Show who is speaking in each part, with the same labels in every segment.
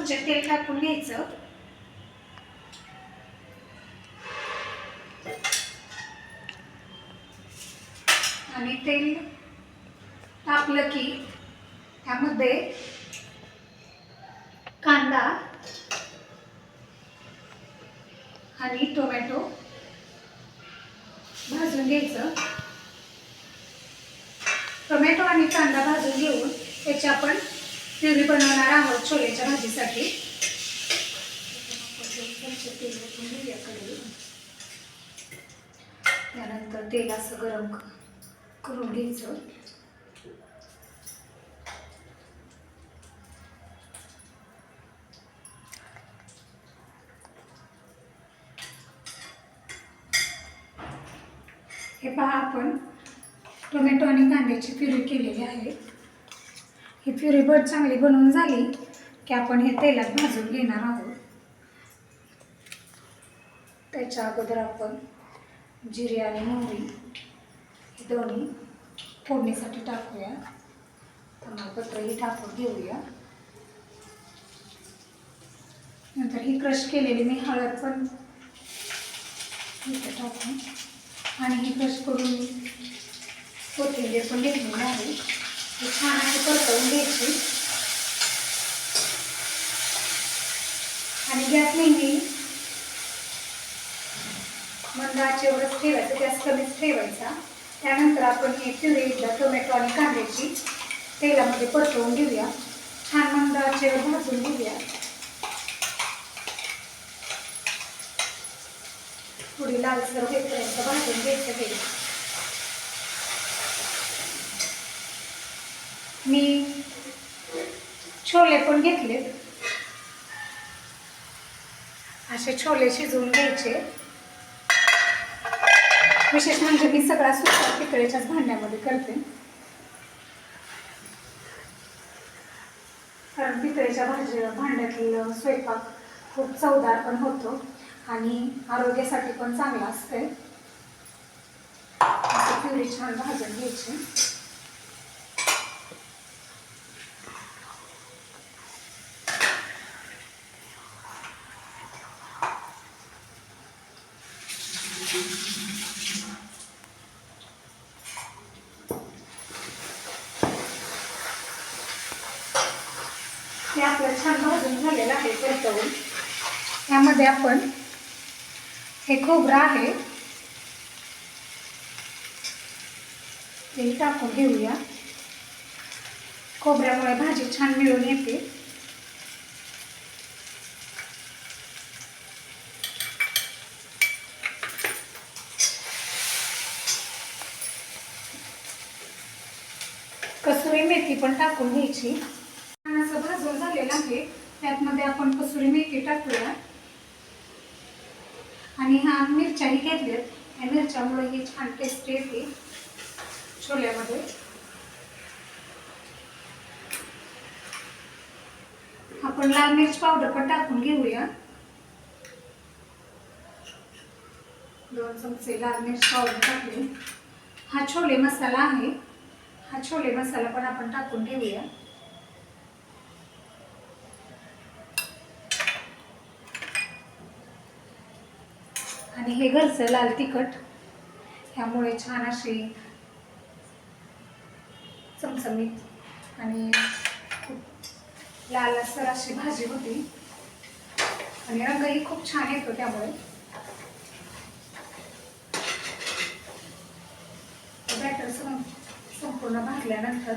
Speaker 1: चमचे तेल टाकून घ्यायचं. आणि तेल तापलं की त्यामध्ये कांदा आणि टोमॅटो भाजून घ्यायचं. टोमॅटो आणि कांदा भाजून घेऊन त्याची आपण प्युरी बनवणार आहोत छोलेच्या भाजीसाठी. त्यानंतर तेल असं गरम करून घ्यायचं. हे पहा, आपण टोमॅटो आणि कांद्याची प्युरी केलेली आहे. ही प्युरी चांगली बनवून झाली की आपण हे तेलात भाजून घेणार आहोत. त्याच्या अगोदर आपण जिरे आणि मोहरी हे दोन्ही फोडणीसाठी टाकूया. तमालपत्रही टाकून घेऊया. नंतर ही क्रश केलेली मी हळद पण इथे टाकून आणि ही क्रश करून कोथिंबीर पण घेतलेली आहे. हे छान असे परतवून घ्यायची आणि गॅस नेहमी मंद आचेवरच ठेवायचं, गॅस कमीच ठेवायचा. त्यानंतर आपण ही प्युरी एकदा टोमॅटो आणि कांद्याची तेलामध्ये परतवून घेऊया. छान मंद आचेवर भाजून घेऊया. थोडी लालसर होईपर्यंत भाजून घ्यायचं हे. मी छोले पण घेतलेत. असे छोले शिजवून घ्यायचे. विशेष म्हणजे मी सगळा स्वयंपाक पितळेच्याच भांड्यामध्ये करते, कारण पितळेच्या भांड्यातील स्वयंपाक खूप चवदार पण होतो आणि आरोग्यासाठी पण चांगला असते. असं प्युरी छान भाजून घ्यायची. हे आपलं छान भाजून झालेलं आहे परतवून. यामध्ये आपण हे खोबरं आहे ते टाकून घेऊया. खोबऱ्यामुळे भाजी छान मिळून येते. कसुरी मेथी पण टाकून घ्यायची. असं भाजून झालेलं आहे. त्यामध्ये आपण कसुरी मेथी टाकूया आणि ह्या मिरच्याही घेतल्यात. या मिरच्यामुळे ही छान टेस्ट येते छोल्यामध्ये. आपण लाल मिर्च पावडर पण टाकून घेऊया. 2 चमचे लाल मिर्च पावडर टाकली. हा छोले मसाला आहे. हा छोले मसाला पण आपण टाकून घेऊया. आणि हे घरचं लाल तिखट, ह्यामुळे छान अशी चमचमीत आणि खूप लालसर अशी भाजी होती आणि रंगही खूप छान येतो. त्यामुळे बॅटर संपूर्ण भाजल्यानंतर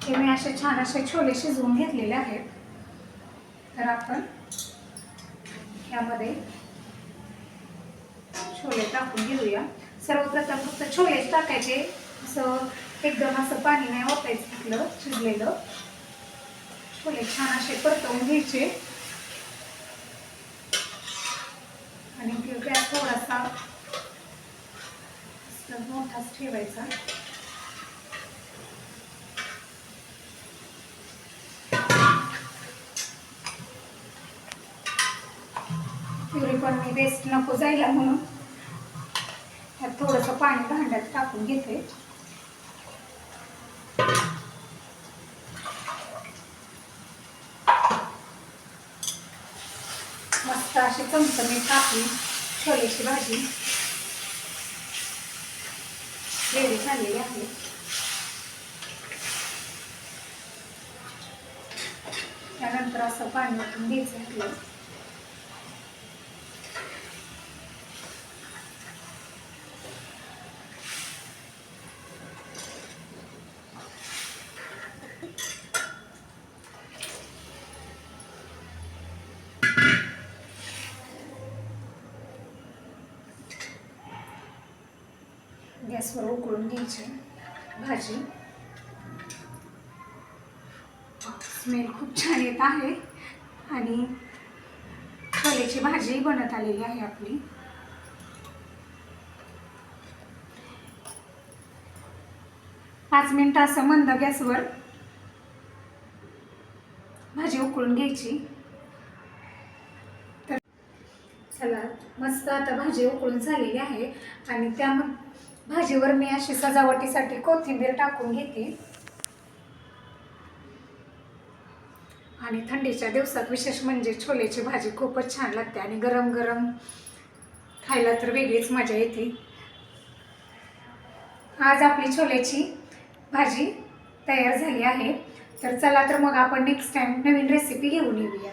Speaker 1: हे मी असे छान असे छोले शिजवून घेतलेले आहेत. तर आपण यामध्ये छोले टाकून घेऊया. सर्वप्रथम फक्त छोलेच टाकायचे, असं एकदम असं पाणी नाही ओतायचं. तिथलं शिजलेलं छोले छान असे परतवून घ्यायचे आणि गॅस थोडासा मोठाच ठेवायचा. प्युरी पण मी वेस्ट नको जायला म्हणून त्यात थोडंसं पाणी भांड्यात टाकून घेते. मस्त अशी चमचमीत आपली छोलेची भाजी रेडी झालेली आहे. त्यानंतर असं पाणी ओतून घ्यायचं आपलं. गॅसवर उकळून घ्यायची भाजी. स्मेल खूप छान येत आहे आणि छोलेची भाजी बनत आलेली आहे आपली. पाच मिनिटं असं मंद गॅसवर भाजी उकळून घ्यायची. तर चला, मस्त आता भाजी उकळून झालेली आहे आणि त्या भाजीवर मी अशी सजावटीसाठी कोथिंबीर टाकून घेते. आणि थंडीच्या दिवसात विशेष म्हणजे छोलेची भाजी खूपच छान लागते आणि गरम गरम खायला तर वेगळीच मजा येते. आज आपली छोलेची भाजी तयार झाली आहे. तर चला तर मग आपण नेक्स्ट टाइम नवीन रेसिपी घेऊन येऊया.